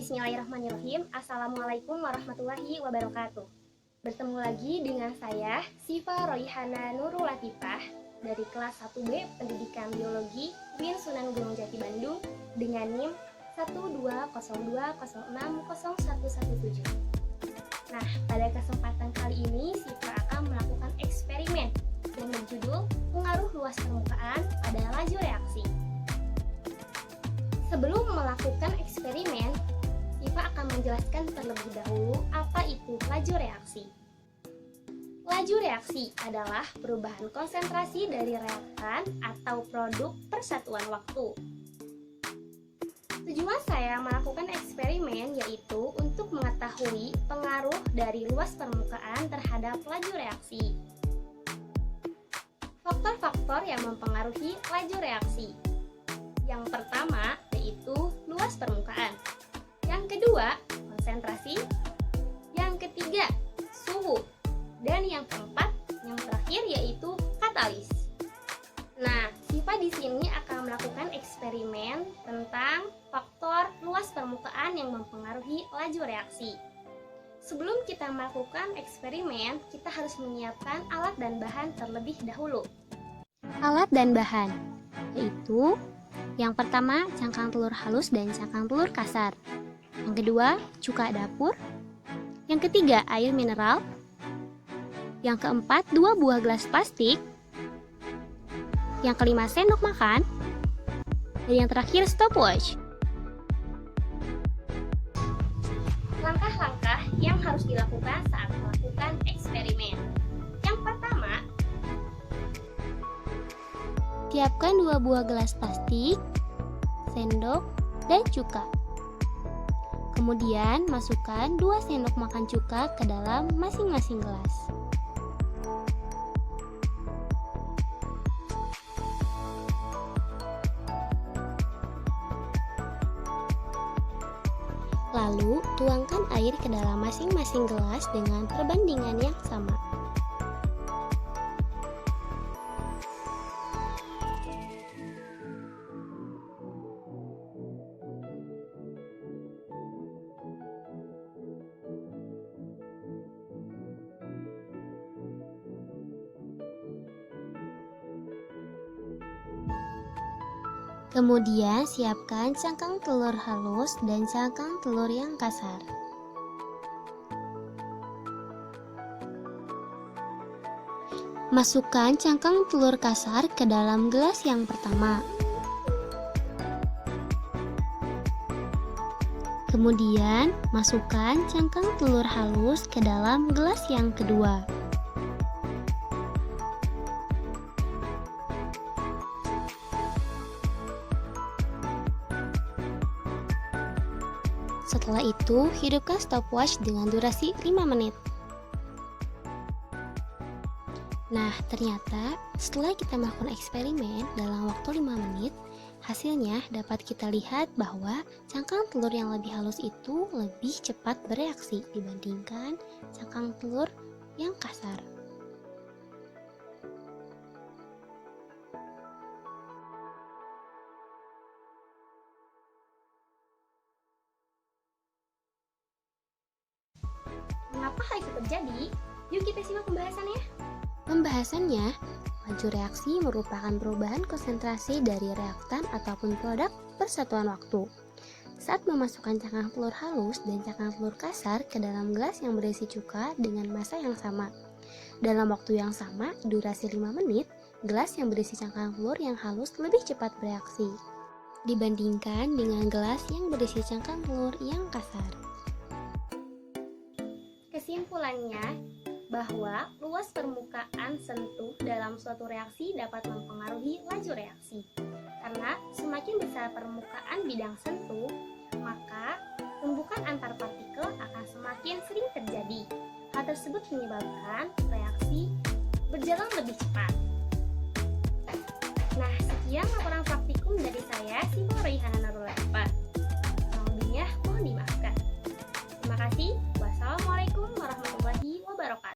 Bismillahirrahmanirrahim. Assalamualaikum warahmatullahi wabarakatuh. Bertemu lagi dengan saya, Sifa Royhana Nurul Latifah dari kelas 1B Pendidikan Biologi UIN Sunan Gunung Jati Bandung dengan NIM 12020600117. Nah, pada kesempatan kali ini Sifa akan melakukan eksperimen yang berjudul pengaruh luas permukaan pada laju reaksi. Sebelum melakukan eksperimen, Sifa akan menjelaskan terlebih dahulu apa itu laju reaksi. Laju reaksi adalah perubahan konsentrasi dari reaktan atau produk per satuan waktu. Tujuan saya melakukan eksperimen yaitu untuk mengetahui pengaruh dari luas permukaan terhadap laju reaksi. Faktor-faktor yang mempengaruhi laju reaksi. Yang pertama yaitu luas permukaan. Yang kedua, konsentrasi. Yang ketiga, suhu. Dan yang keempat, yang terakhir yaitu katalis. Nah, Sifa di sini akan melakukan eksperimen tentang faktor luas permukaan yang mempengaruhi laju reaksi. Sebelum kita melakukan eksperimen, kita harus menyiapkan alat dan bahan terlebih dahulu. Alat dan bahan yaitu yang pertama, cangkang telur halus dan cangkang telur kasar. Yang kedua, cuka dapur. Yang ketiga, air mineral. Yang keempat, 2 buah gelas plastik. Yang kelima, sendok makan. Dan yang terakhir, stopwatch. Langkah-langkah yang harus dilakukan saat melakukan eksperimen. Yang pertama, siapkan 2 buah gelas plastik, sendok, dan cuka. Kemudian masukkan 2 sendok makan cuka ke dalam masing-masing gelas. Lalu tuangkan air ke dalam masing-masing gelas dengan perbandingan yang sama. Kemudian siapkan cangkang telur halus dan cangkang telur yang kasar. Masukkan cangkang telur kasar ke dalam gelas yang pertama. Kemudian masukkan cangkang telur halus ke dalam gelas yang kedua. Setelah itu, hidupkan stopwatch dengan durasi 5 menit. Nah, ternyata setelah kita melakukan eksperimen dalam waktu 5 menit, hasilnya dapat kita lihat bahwa cangkang telur yang lebih halus itu lebih cepat bereaksi dibandingkan cangkang telur yang kasar. Mengapa hal itu terjadi? Yuk kita simak pembahasannya. Pembahasannya, laju reaksi merupakan perubahan konsentrasi dari reaktan ataupun produk per satuan waktu. Saat memasukkan cangkang telur halus dan cangkang telur kasar ke dalam gelas yang berisi cuka dengan massa yang sama. Dalam waktu yang sama, durasi 5 menit, gelas yang berisi cangkang telur yang halus lebih cepat bereaksi dibandingkan dengan gelas yang berisi cangkang telur yang kasar. Kesimpulannya, bahwa luas permukaan sentuh dalam suatu reaksi dapat mempengaruhi laju reaksi. Karena semakin besar permukaan bidang sentuh, maka tumbukan antar partikel akan semakin sering terjadi. Hal tersebut menyebabkan reaksi berjalan lebih cepat. Nah, sekian laporan praktikum dari saya, Sifa Royhana